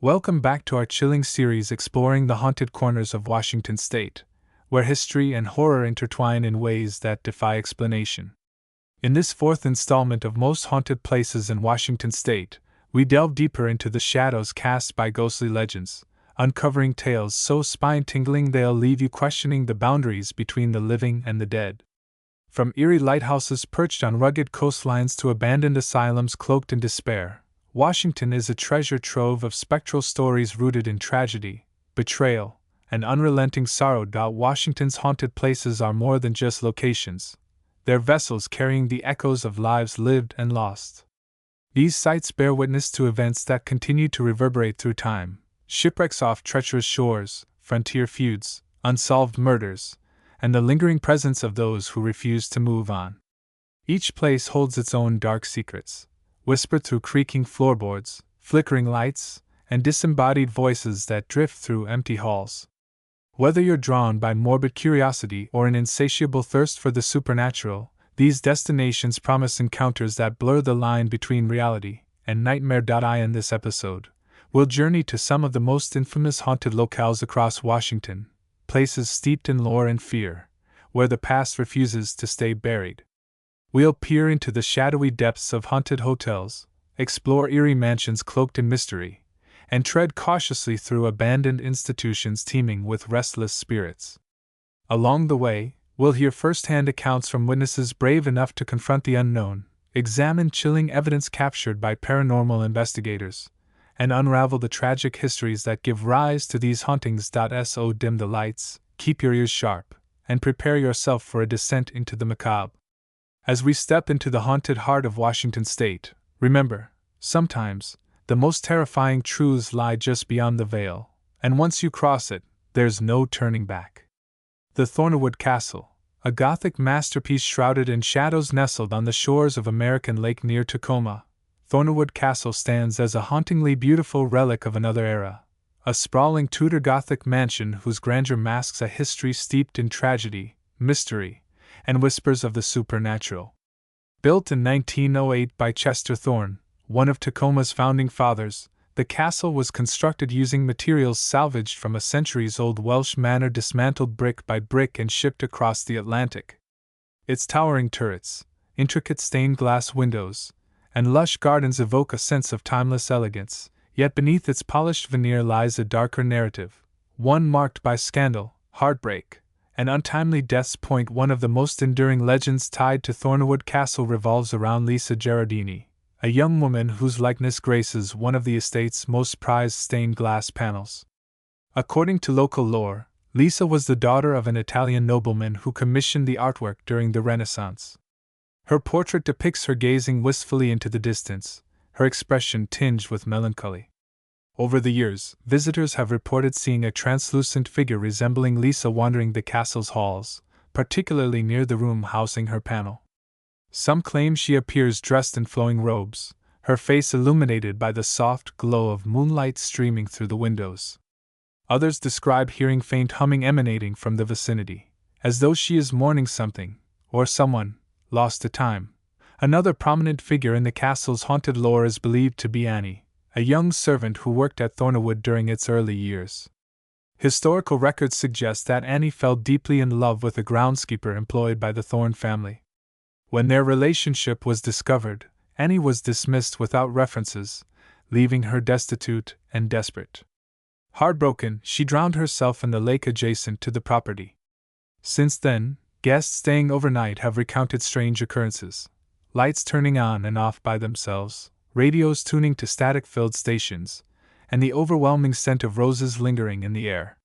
Welcome back to our chilling series exploring the haunted corners of Washington State, where history and horror intertwine in ways that defy explanation. In this fourth installment of Most Haunted Places in Washington State, we delve deeper into the shadows cast by ghostly legends, uncovering tales so spine-tingling they'll leave you questioning the boundaries between the living and the dead. From eerie lighthouses perched on rugged coastlines to abandoned asylums cloaked in despair, Washington is a treasure trove of spectral stories rooted in tragedy, betrayal, and unrelenting sorrow. Washington's haunted places are more than just locations. They're vessels carrying the echoes of lives lived and lost. These sites bear witness to events that continue to reverberate through time: shipwrecks off treacherous shores, frontier feuds, unsolved murders, and the lingering presence of those who refuse to move on. Each place holds its own dark secrets, whispered through creaking floorboards, flickering lights, and disembodied voices that drift through empty halls. Whether you're drawn by morbid curiosity or an insatiable thirst for the supernatural, these destinations promise encounters that blur the line between reality and nightmare. In this episode, we'll journey to some of the most infamous haunted locales across Washington, places steeped in lore and fear, where the past refuses to stay buried. We'll peer into the shadowy depths of haunted hotels, explore eerie mansions cloaked in mystery, and tread cautiously through abandoned institutions teeming with restless spirits. Along the way, we'll hear first-hand accounts from witnesses brave enough to confront the unknown, examine chilling evidence captured by paranormal investigators, and unravel the tragic histories that give rise to these hauntings. So dim the lights, keep your ears sharp, and prepare yourself for a descent into the macabre. As we step into the haunted heart of Washington State, remember, sometimes, the most terrifying truths lie just beyond the veil, and once you cross it, there's no turning back. The Thornwood Castle, a Gothic masterpiece shrouded in shadows nestled on the shores of American Lake near Tacoma, Thornwood Castle stands as a hauntingly beautiful relic of another era, a sprawling Tudor Gothic mansion whose grandeur masks a history steeped in tragedy, mystery, and whispers of the supernatural. Built in 1908 by Chester Thorne, one of Tacoma's founding fathers, the castle was constructed using materials salvaged from a centuries-old Welsh manor, dismantled brick by brick and shipped across the Atlantic. Its towering turrets, intricate stained glass windows, and lush gardens evoke a sense of timeless elegance, yet beneath its polished veneer lies a darker narrative, one marked by scandal, heartbreak, and untimely deaths. One of the most enduring legends tied to Thornwood Castle revolves around Lisa Gerardini, a young woman whose likeness graces one of the estate's most prized stained glass panels. According to local lore, Lisa was the daughter of an Italian nobleman who commissioned the artwork during the Renaissance. Her portrait depicts her gazing wistfully into the distance, her expression tinged with melancholy. Over the years, visitors have reported seeing a translucent figure resembling Lisa wandering the castle's halls, particularly near the room housing her panel. Some claim she appears dressed in flowing robes, her face illuminated by the soft glow of moonlight streaming through the windows. Others describe hearing faint humming emanating from the vicinity, as though she is mourning something, or someone, lost to time. Another prominent figure in the castle's haunted lore is believed to be Annie, a young servant who worked at Thornwood during its early years. Historical records suggest that Annie fell deeply in love with a groundskeeper employed by the Thorne family. When their relationship was discovered, Annie was dismissed without references, leaving her destitute and desperate. Heartbroken, she drowned herself in the lake adjacent to the property. Since then, guests staying overnight have recounted strange occurrences: lights turning on and off by themselves, radios tuning to static-filled stations, and the overwhelming scent of roses lingering in the air.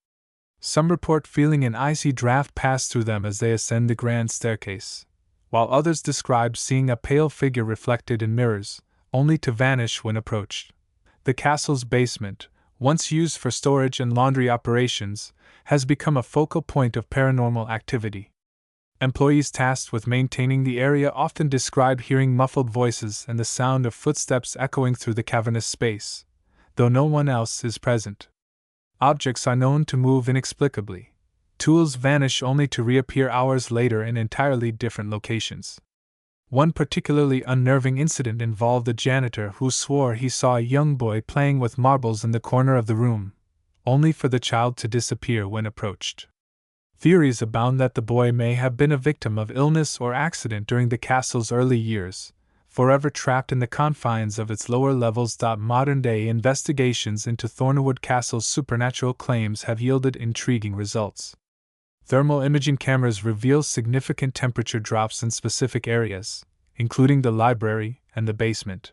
Some report feeling an icy draft pass through them as they ascend the grand staircase, while others describe seeing a pale figure reflected in mirrors, only to vanish when approached. The castle's basement, once used for storage and laundry operations, has become a focal point of paranormal activity. Employees tasked with maintaining the area often describe hearing muffled voices and the sound of footsteps echoing through the cavernous space, though no one else is present. Objects are known to move inexplicably. Tools vanish only to reappear hours later in entirely different locations. One particularly unnerving incident involved a janitor who swore he saw a young boy playing with marbles in the corner of the room, only for the child to disappear when approached. Theories abound that the boy may have been a victim of illness or accident during the castle's early years, forever trapped in the confines of its lower levels. Modern-day investigations into Thornwood Castle's supernatural claims have yielded intriguing results. Thermal imaging cameras reveal significant temperature drops in specific areas, including the library and the basement.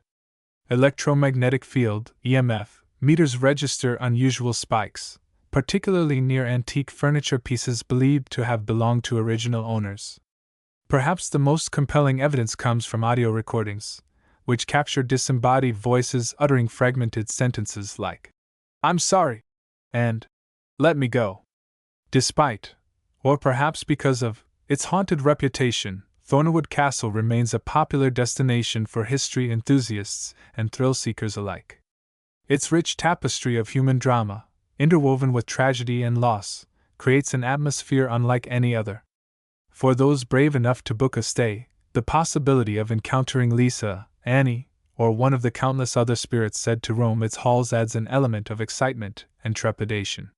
Electromagnetic field (EMF) meters register unusual spikes, particularly near antique furniture pieces believed to have belonged to original owners. Perhaps the most compelling evidence comes from audio recordings, which capture disembodied voices uttering fragmented sentences like, "I'm sorry," and "Let me go." Despite, or perhaps because of, its haunted reputation, Thornwood Castle remains a popular destination for history enthusiasts and thrill-seekers alike. Its rich tapestry of human drama, interwoven with tragedy and loss, creates an atmosphere unlike any other. For those brave enough to book a stay, the possibility of encountering Lisa, Annie, or one of the countless other spirits said to roam its halls adds an element of excitement and trepidation.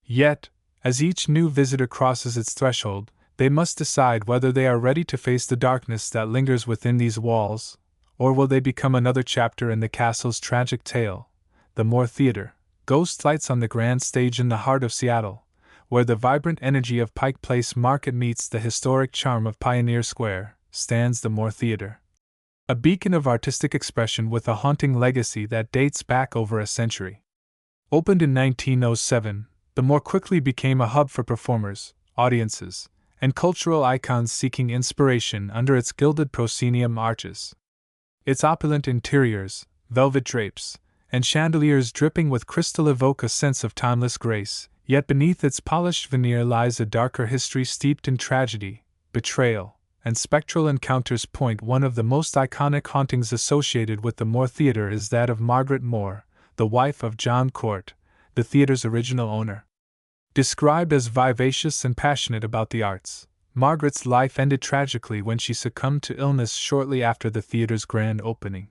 Yet, as each new visitor crosses its threshold, they must decide whether they are ready to face the darkness that lingers within these walls, or will they become another chapter in the castle's tragic tale. The Moore Theater, ghost lights on the grand stage in the heart of Seattle, where the vibrant energy of Pike Place Market meets the historic charm of Pioneer Square, stands the Moore Theater. A beacon of artistic expression with a haunting legacy that dates back over a century. Opened in 1907, the Moore quickly became a hub for performers, audiences, and cultural icons seeking inspiration under its gilded proscenium arches. Its opulent interiors, velvet drapes, and chandeliers dripping with crystal evoke a sense of timeless grace, yet beneath its polished veneer lies a darker history steeped in tragedy, betrayal, and spectral encounters. One of the most iconic hauntings associated with the Moore Theater is that of Margaret Moore, the wife of John Court, the theater's original owner. Described as vivacious and passionate about the arts, Margaret's life ended tragically when she succumbed to illness shortly after the theater's grand opening.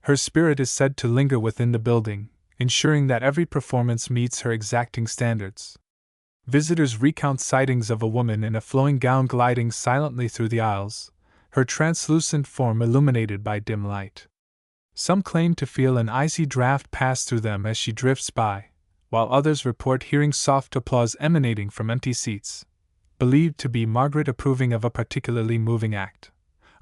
Her spirit is said to linger within the building, ensuring that every performance meets her exacting standards. Visitors recount sightings of a woman in a flowing gown gliding silently through the aisles, her translucent form illuminated by dim light. Some claim to feel an icy draft pass through them as she drifts by, while others report hearing soft applause emanating from empty seats, believed to be Margaret approving of a particularly moving act.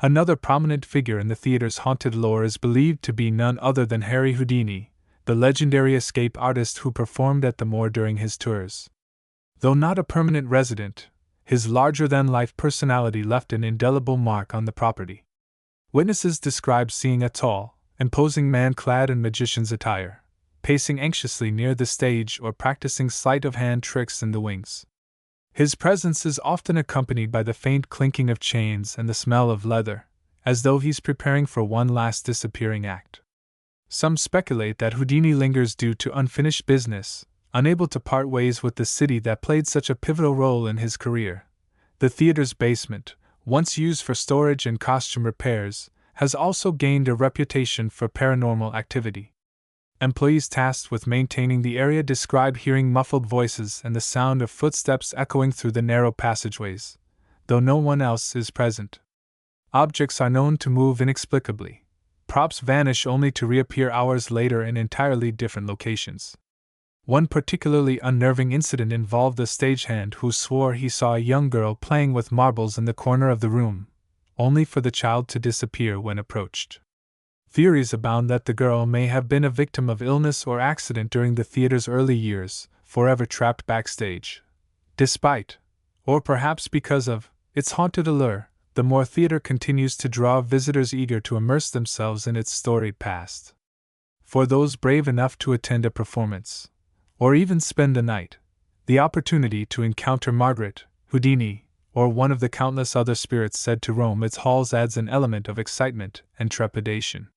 Another prominent figure in the theater's haunted lore is believed to be none other than Harry Houdini, the legendary escape artist who performed at the Moore during his tours. Though not a permanent resident, his larger-than-life personality left an indelible mark on the property. Witnesses describe seeing a tall, imposing man clad in magician's attire, pacing anxiously near the stage or practicing sleight-of-hand tricks in the wings. His presence is often accompanied by the faint clinking of chains and the smell of leather, as though he's preparing for one last disappearing act. Some speculate that Houdini lingers due to unfinished business, unable to part ways with the city that played such a pivotal role in his career. The theater's basement, once used for storage and costume repairs, has also gained a reputation for paranormal activity. Employees tasked with maintaining the area describe hearing muffled voices and the sound of footsteps echoing through the narrow passageways, though no one else is present. Objects are known to move inexplicably. Props vanish only to reappear hours later in entirely different locations. One particularly unnerving incident involved a stagehand who swore he saw a young girl playing with marbles in the corner of the room, only for the child to disappear when approached. Theories abound that the girl may have been a victim of illness or accident during the theater's early years, forever trapped backstage. Despite, or perhaps because of, its haunted allure, the Moore Theater continues to draw visitors eager to immerse themselves in its storied past. For those brave enough to attend a performance, or even spend the night, the opportunity to encounter Margaret, Houdini, or one of the countless other spirits said to roam its halls adds an element of excitement and trepidation.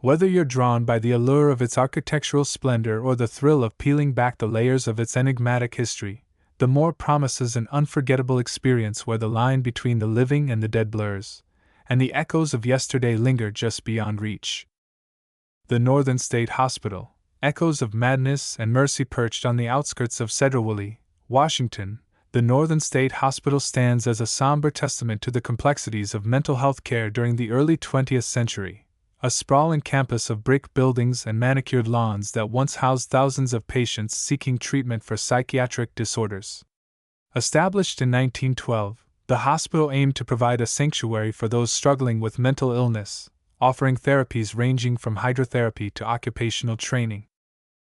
Whether you're drawn by the allure of its architectural splendor or the thrill of peeling back the layers of its enigmatic history, the Moore promises an unforgettable experience where the line between the living and the dead blurs, and the echoes of yesterday linger just beyond reach. The Northern State Hospital, echoes of madness and mercy perched on the outskirts of Sedgwick, Washington. The Northern State Hospital stands as a somber testament to the complexities of mental health care during the early 20th century, a sprawling campus of brick buildings and manicured lawns that once housed thousands of patients seeking treatment for psychiatric disorders. Established in 1912, the hospital aimed to provide a sanctuary for those struggling with mental illness, offering therapies ranging from hydrotherapy to occupational training.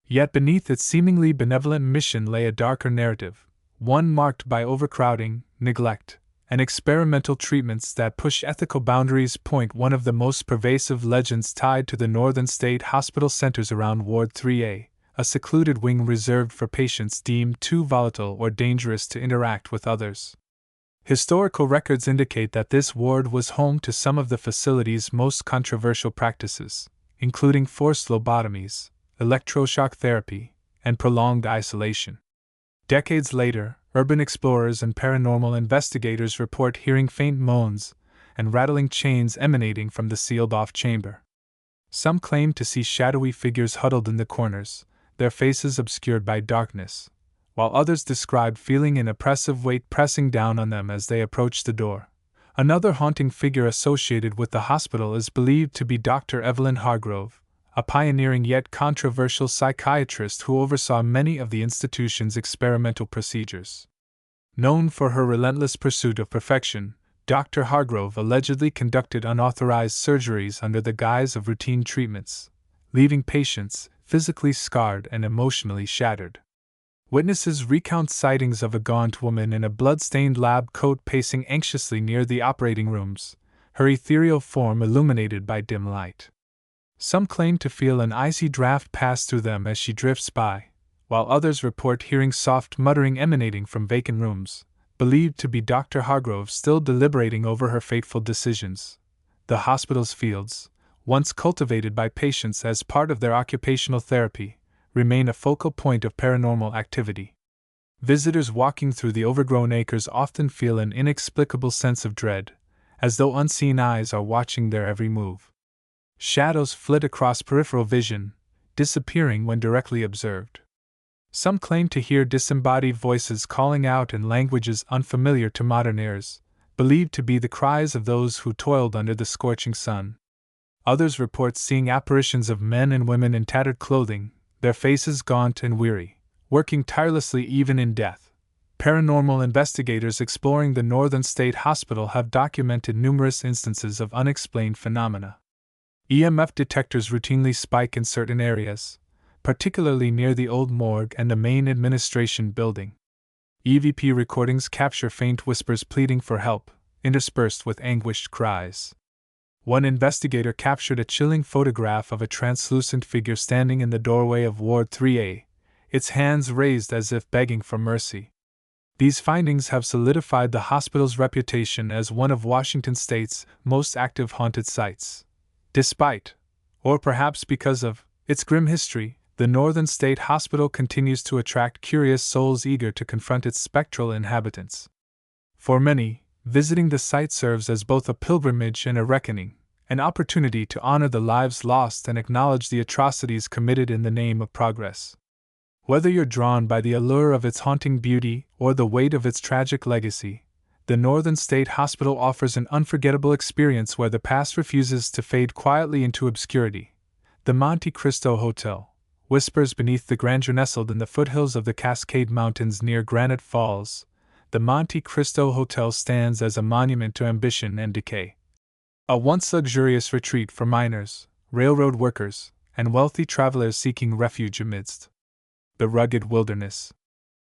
Yet beneath its seemingly benevolent mission lay a darker narrative, one marked by overcrowding, neglect, and experimental treatments that push ethical boundaries. One of the most pervasive legends tied to the Northern State Hospital centers around Ward 3A, a secluded wing reserved for patients deemed too volatile or dangerous to interact with others. Historical records indicate that this ward was home to some of the facility's most controversial practices, including forced lobotomies, electroshock therapy, and prolonged isolation. Decades later, urban explorers and paranormal investigators report hearing faint moans and rattling chains emanating from the sealed-off chamber. Some claim to see shadowy figures huddled in the corners, their faces obscured by darkness, while others describe feeling an oppressive weight pressing down on them as they approach the door. Another haunting figure associated with the hospital is believed to be Dr. Evelyn Hargrove, a pioneering yet controversial psychiatrist who oversaw many of the institution's experimental procedures. Known for her relentless pursuit of perfection, Dr. Hargrove allegedly conducted unauthorized surgeries under the guise of routine treatments, leaving patients physically scarred and emotionally shattered. Witnesses recount sightings of a gaunt woman in a blood-stained lab coat pacing anxiously near the operating rooms, her ethereal form illuminated by dim light. Some claim to feel an icy draft pass through them as she drifts by, while others report hearing soft muttering emanating from vacant rooms, believed to be Dr. Hargrove still deliberating over her fateful decisions. The hospital's fields, once cultivated by patients as part of their occupational therapy, remain a focal point of paranormal activity. Visitors walking through the overgrown acres often feel an inexplicable sense of dread, as though unseen eyes are watching their every move. Shadows flit across peripheral vision, disappearing when directly observed. Some claim to hear disembodied voices calling out in languages unfamiliar to modern ears, believed to be the cries of those who toiled under the scorching sun. Others report seeing apparitions of men and women in tattered clothing, their faces gaunt and weary, working tirelessly even in death. Paranormal investigators exploring the Northern State Hospital have documented numerous instances of unexplained phenomena. EMF detectors routinely spike in certain areas, particularly near the old morgue and the main administration building. EVP recordings capture faint whispers pleading for help, interspersed with anguished cries. One investigator captured a chilling photograph of a translucent figure standing in the doorway of Ward 3A, its hands raised as if begging for mercy. These findings have solidified the hospital's reputation as one of Washington State's most active haunted sites. Despite, or perhaps because of, its grim history, the Northern State Hospital continues to attract curious souls eager to confront its spectral inhabitants. For many, visiting the site serves as both a pilgrimage and a reckoning, an opportunity to honor the lives lost and acknowledge the atrocities committed in the name of progress. Whether you're drawn by the allure of its haunting beauty or the weight of its tragic legacy, the Northern State Hospital offers an unforgettable experience where the past refuses to fade quietly into obscurity. The Monte Cristo Hotel whispers beneath the grandeur nestled in the foothills of the Cascade Mountains near Granite Falls. The Monte Cristo Hotel stands as a monument to ambition and decay. A once luxurious retreat for miners, railroad workers, and wealthy travelers seeking refuge amidst the rugged wilderness.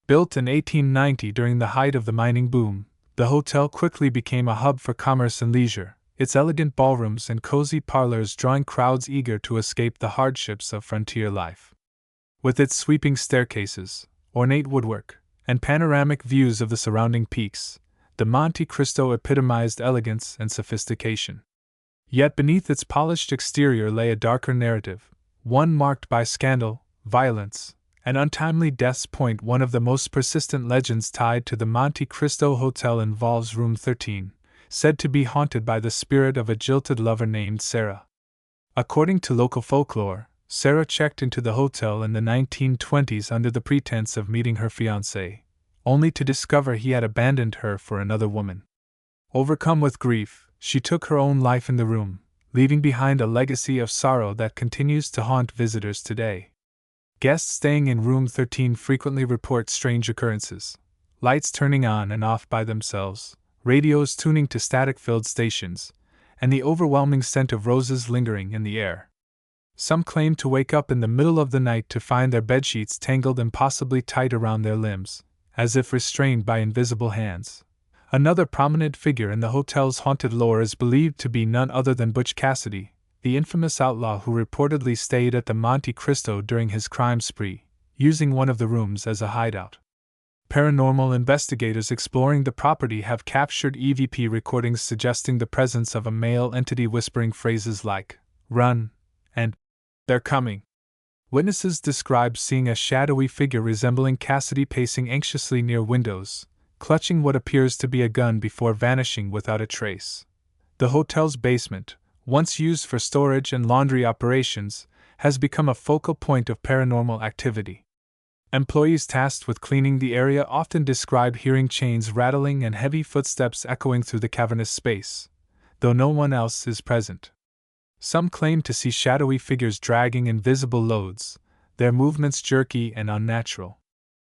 Built in 1890 during the height of the mining boom, the hotel quickly became a hub for commerce and leisure, its elegant ballrooms and cozy parlors drawing crowds eager to escape the hardships of frontier life. With its sweeping staircases, ornate woodwork, and panoramic views of the surrounding peaks, the Monte Cristo epitomized elegance and sophistication. Yet beneath its polished exterior lay a darker narrative, one marked by scandal, violence, and untimely deaths. One of the most persistent legends tied to the Monte Cristo Hotel involves Room 13, said to be haunted by the spirit of a jilted lover named Sarah. According to local folklore, Sarah checked into the hotel in the 1920s under the pretense of meeting her fiancé, only to discover he had abandoned her for another woman. Overcome with grief, she took her own life in the room, leaving behind a legacy of sorrow that continues to haunt visitors today. Guests staying in room 13 frequently report strange occurrences: lights turning on and off by themselves, radios tuning to static-filled stations, and the overwhelming scent of roses lingering in the air. Some claim to wake up in the middle of the night to find their bedsheets tangled impossibly tight around their limbs, as if restrained by invisible hands. Another prominent figure in the hotel's haunted lore is believed to be none other than Butch Cassidy, the infamous outlaw who reportedly stayed at the Monte Cristo during his crime spree, using one of the rooms as a hideout. Paranormal investigators exploring the property have captured EVP recordings suggesting the presence of a male entity whispering phrases like, "Run," and "They're coming." Witnesses describe seeing a shadowy figure resembling Cassidy pacing anxiously near windows, clutching what appears to be a gun before vanishing without a trace. The hotel's basement, once used for storage and laundry operations, has become a focal point of paranormal activity. Employees tasked with cleaning the area often describe hearing chains rattling and heavy footsteps echoing through the cavernous space, though no one else is present. Some claim to see shadowy figures dragging invisible loads, their movements jerky and unnatural.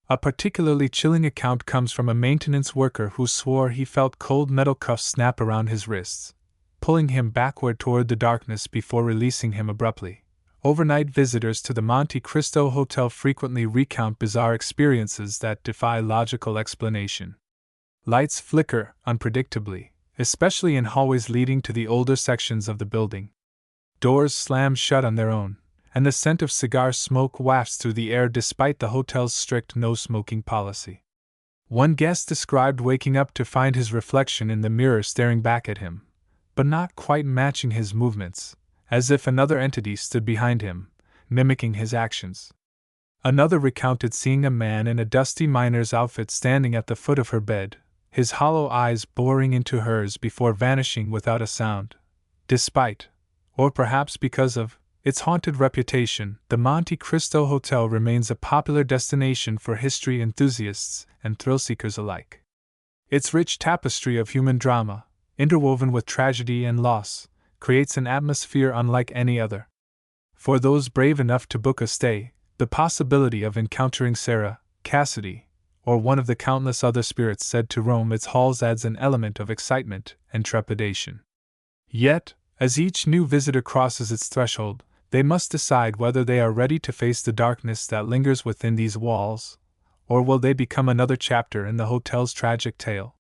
A particularly chilling account comes from a maintenance worker who swore he felt cold metal cuffs snap around his wrists, pulling him backward toward the darkness before releasing him abruptly. Overnight visitors to the Monte Cristo Hotel frequently recount bizarre experiences that defy logical explanation. Lights flicker unpredictably, especially in hallways leading to the older sections of the building. Doors slam shut on their own, and the scent of cigar smoke wafts through the air despite the hotel's strict no-smoking policy. One guest described waking up to find his reflection in the mirror staring back at him, but not quite matching his movements, as if another entity stood behind him, mimicking his actions. Another recounted seeing a man in a dusty miner's outfit standing at the foot of her bed, his hollow eyes boring into hers before vanishing without a sound. Despite, or perhaps because of, its haunted reputation, the Monte Cristo Hotel remains a popular destination for history enthusiasts and thrill-seekers alike. Its rich tapestry of human drama, interwoven with tragedy and loss, creates an atmosphere unlike any other. For those brave enough to book a stay, the possibility of encountering Sarah, Cassidy, or one of the countless other spirits said to roam its halls adds an element of excitement and trepidation. Yet, as each new visitor crosses its threshold, they must decide whether they are ready to face the darkness that lingers within these walls, or will they become another chapter in the hotel's tragic tale.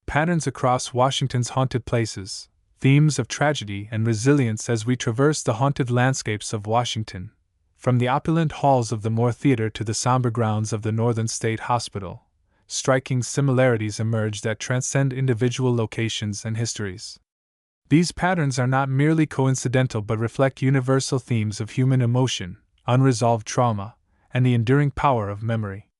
Patterns across Washington's haunted places, themes of tragedy and resilience as we traverse the haunted landscapes of Washington, from the opulent halls of the Moore Theater to the somber grounds of the Northern State Hospital. Striking similarities emerge that transcend individual locations and histories. These patterns are not merely coincidental but reflect universal themes of human emotion, unresolved trauma, and the enduring power of memory.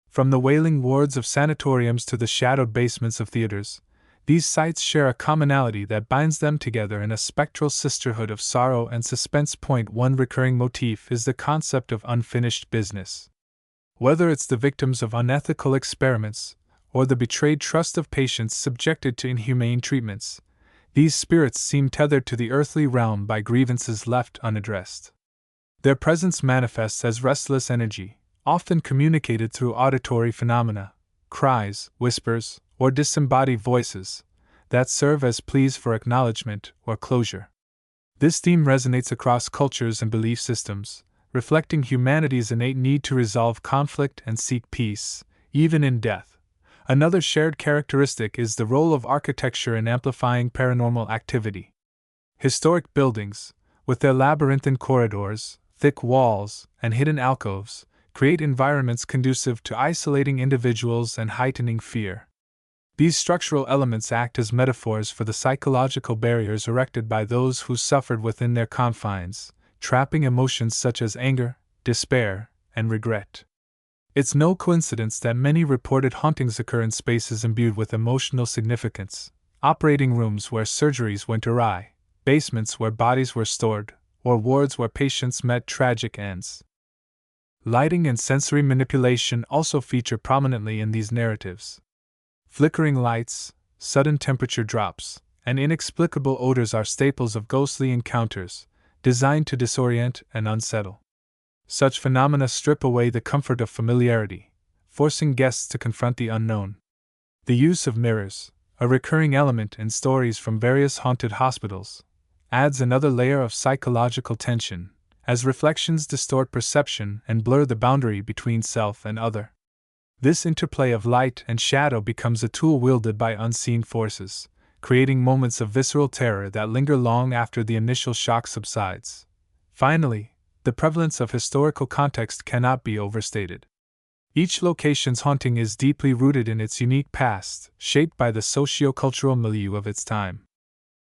From the wailing wards of sanatoriums to the shadowed basements of theaters, these sites share a commonality that binds them together in a spectral sisterhood of sorrow and suspense. One recurring motif is the concept of unfinished business. Whether it's the victims of unethical experiments, or the betrayed trust of patients subjected to inhumane treatments, these spirits seem tethered to the earthly realm by grievances left unaddressed. Their presence manifests as restless energy, often communicated through auditory phenomena, cries, whispers, or disembodied voices, that serve as pleas for acknowledgement or closure. This theme resonates across cultures and belief systems, reflecting humanity's innate need to resolve conflict and seek peace, even in death. Another shared characteristic is the role of architecture in amplifying paranormal activity. Historic buildings, with their labyrinthine corridors, thick walls, and hidden alcoves, create environments conducive to isolating individuals and heightening fear. These structural elements act as metaphors for the psychological barriers erected by those who suffered within their confines, trapping emotions such as anger, despair, and regret. It's no coincidence that many reported hauntings occur in spaces imbued with emotional significance, operating rooms where surgeries went awry, basements where bodies were stored, or wards where patients met tragic ends. Lighting and sensory manipulation also feature prominently in these narratives. Flickering lights, sudden temperature drops, and inexplicable odors are staples of ghostly encounters, designed to disorient and unsettle. Such phenomena strip away the comfort of familiarity, forcing guests to confront the unknown. The use of mirrors, a recurring element in stories from various haunted hospitals, adds another layer of psychological tension, as reflections distort perception and blur the boundary between self and other. This interplay of light and shadow becomes a tool wielded by unseen forces, creating moments of visceral terror that linger long after the initial shock subsides. Finally, the prevalence of historical context cannot be overstated. Each location's haunting is deeply rooted in its unique past, shaped by the socio-cultural milieu of its time.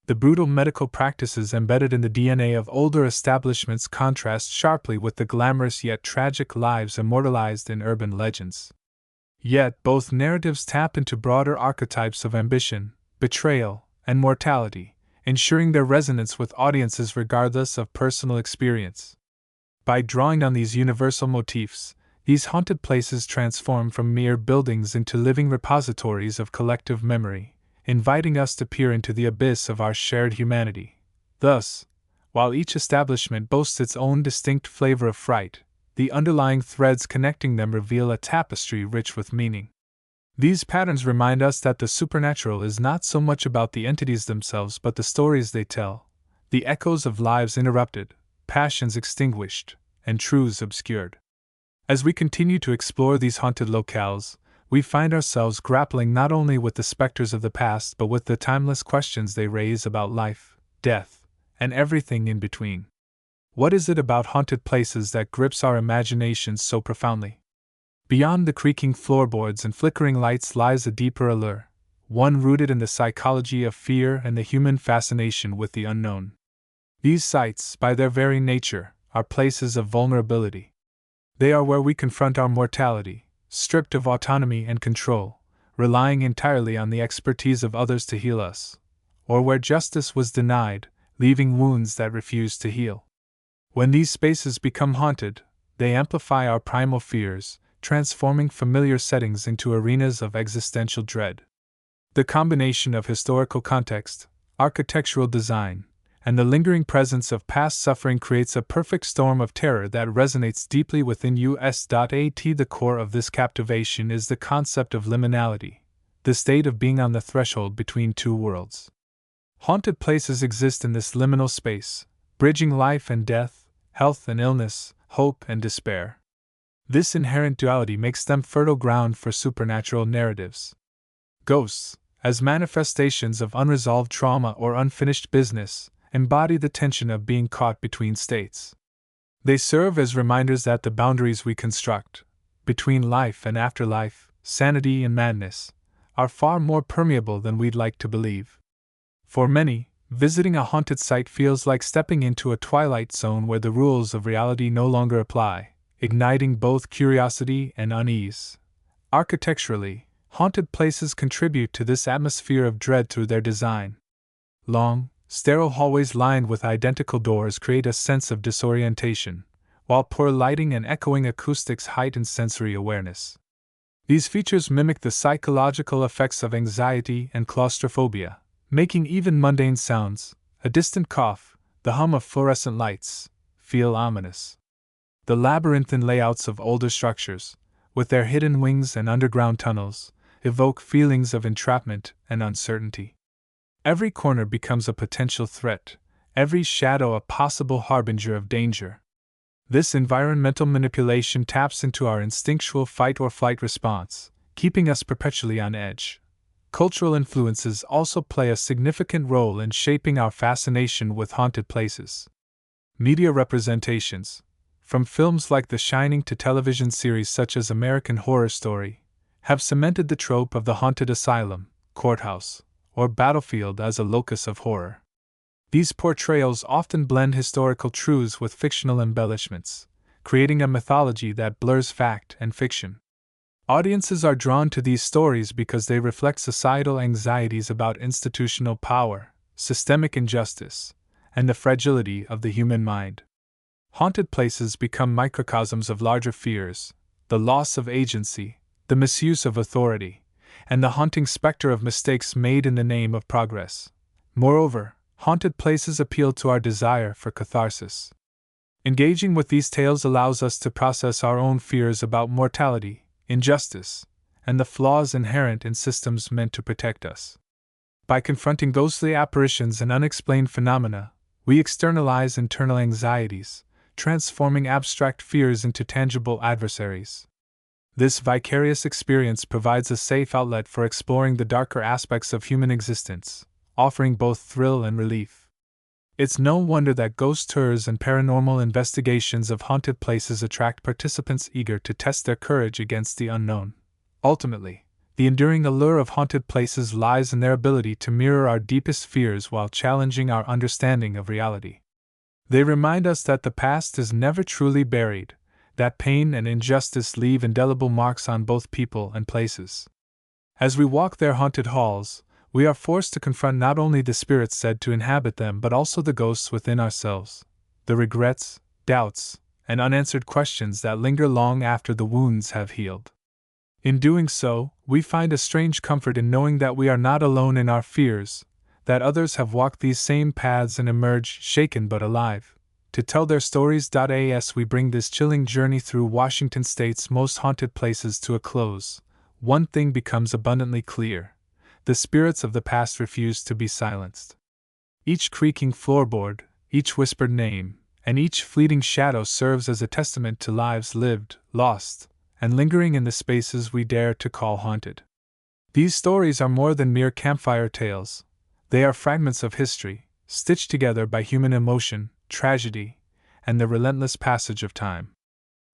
The brutal medical practices embedded in the DNA of older establishments contrast sharply with the glamorous yet tragic lives immortalized in urban legends. Yet both narratives tap into broader archetypes of ambition, betrayal, and mortality, ensuring their resonance with audiences regardless of personal experience. By drawing on these universal motifs, these haunted places transform from mere buildings into living repositories of collective memory, inviting us to peer into the abyss of our shared humanity. Thus, while each establishment boasts its own distinct flavor of fright, the underlying threads connecting them reveal a tapestry rich with meaning. These patterns remind us that the supernatural is not so much about the entities themselves but the stories they tell, the echoes of lives interrupted, passions extinguished, and truths obscured. As we continue to explore these haunted locales, we find ourselves grappling not only with the specters of the past but with the timeless questions they raise about life, death, and everything in between. What is it about haunted places that grips our imaginations so profoundly? Beyond the creaking floorboards and flickering lights lies a deeper allure, one rooted in the psychology of fear and the human fascination with the unknown. These sites, by their very nature, are places of vulnerability. They are where we confront our mortality, stripped of autonomy and control, relying entirely on the expertise of others to heal us, or where justice was denied, leaving wounds that refuse to heal. When these spaces become haunted, they amplify our primal fears, transforming familiar settings into arenas of existential dread. The combination of historical context, architectural design, and the lingering presence of past suffering creates a perfect storm of terror that resonates deeply within us. The core of this captivation is the concept of liminality, the state of being on the threshold between two worlds. Haunted places exist in this liminal space, bridging life and death, health and illness, hope and despair. This inherent duality makes them fertile ground for supernatural narratives. Ghosts, as manifestations of unresolved trauma or unfinished business, embody the tension of being caught between states. They serve as reminders that the boundaries we construct, between life and afterlife, sanity and madness, are far more permeable than we'd like to believe. For many, visiting a haunted site feels like stepping into a twilight zone where the rules of reality no longer apply, igniting both curiosity and unease. Architecturally, haunted places contribute to this atmosphere of dread through their design. Long, sterile hallways lined with identical doors create a sense of disorientation, while poor lighting and echoing acoustics heighten sensory awareness. These features mimic the psychological effects of anxiety and claustrophobia, making even mundane sounds, a distant cough, the hum of fluorescent lights, feel ominous. The labyrinthine layouts of older structures, with their hidden wings and underground tunnels, evoke feelings of entrapment and uncertainty. Every corner becomes a potential threat, every shadow a possible harbinger of danger. This environmental manipulation taps into our instinctual fight-or-flight response, keeping us perpetually on edge. Cultural influences also play a significant role in shaping our fascination with haunted places. Media representations, from films like The Shining to television series such as American Horror Story, have cemented the trope of the haunted asylum, courthouse, or battlefield as a locus of horror. These portrayals often blend historical truths with fictional embellishments, creating a mythology that blurs fact and fiction. Audiences are drawn to these stories because they reflect societal anxieties about institutional power, systemic injustice, and the fragility of the human mind. Haunted places become microcosms of larger fears: the loss of agency, the misuse of authority, and the haunting specter of mistakes made in the name of progress. Moreover, haunted places appeal to our desire for catharsis. Engaging with these tales allows us to process our own fears about mortality, injustice, and the flaws inherent in systems meant to protect us. By confronting ghostly apparitions and unexplained phenomena, we externalize internal anxieties, transforming abstract fears into tangible adversaries. This vicarious experience provides a safe outlet for exploring the darker aspects of human existence, offering both thrill and relief. It's no wonder that ghost tours and paranormal investigations of haunted places attract participants eager to test their courage against the unknown. Ultimately, the enduring allure of haunted places lies in their ability to mirror our deepest fears while challenging our understanding of reality. They remind us that the past is never truly buried, that pain and injustice leave indelible marks on both people and places. As we walk their haunted halls, we are forced to confront not only the spirits said to inhabit them but also the ghosts within ourselves, the regrets, doubts, and unanswered questions that linger long after the wounds have healed. In doing so, we find a strange comfort in knowing that we are not alone in our fears, that others have walked these same paths and emerged shaken but alive. To tell their stories. As we bring this chilling journey through Washington State's most haunted places to a close, one thing becomes abundantly clear: the spirits of the past refuse to be silenced. Each creaking floorboard, each whispered name, and each fleeting shadow serves as a testament to lives lived, lost, and lingering in the spaces we dare to call haunted. These stories are more than mere campfire tales. They are fragments of history, stitched together by human emotion, tragedy, and the relentless passage of time.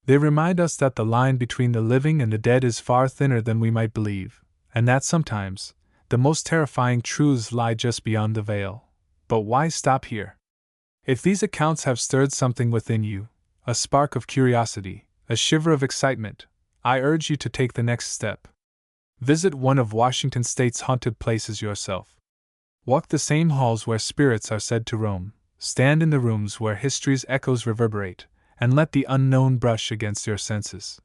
They remind us that the line between the living and the dead is far thinner than we might believe, and that sometimes the most terrifying truths lie just beyond the veil. But why stop here? If these accounts have stirred something within you, a spark of curiosity, a shiver of excitement, I urge you to take the next step. Visit one of Washington State's haunted places yourself. Walk the same halls where spirits are said to roam, stand in the rooms where history's echoes reverberate, and let the unknown brush against your senses.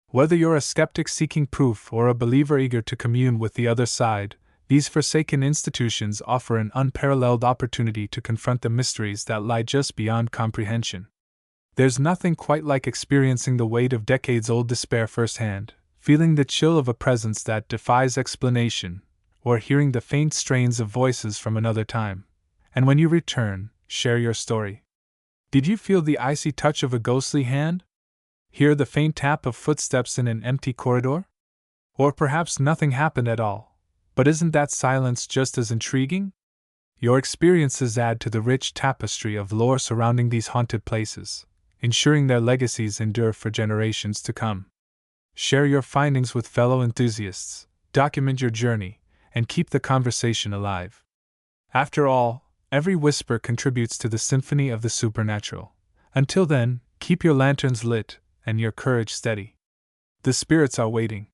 Whether you're a skeptic seeking proof or a believer eager to commune with the other side, these forsaken institutions offer an unparalleled opportunity to confront the mysteries that lie just beyond comprehension. There's nothing quite like experiencing the weight of decades-old despair firsthand, feeling the chill of a presence that defies explanation, or hearing the faint strains of voices from another time. And when you return, share your story. Did you feel the icy touch of a ghostly hand? Hear the faint tap of footsteps in an empty corridor? Or perhaps nothing happened at all, but isn't that silence just as intriguing? Your experiences add to the rich tapestry of lore surrounding these haunted places, ensuring their legacies endure for generations to come. Share your findings with fellow enthusiasts, document your journey, and keep the conversation alive. After all, every whisper contributes to the symphony of the supernatural. Until then, keep your lanterns lit and your courage steady. The spirits are waiting.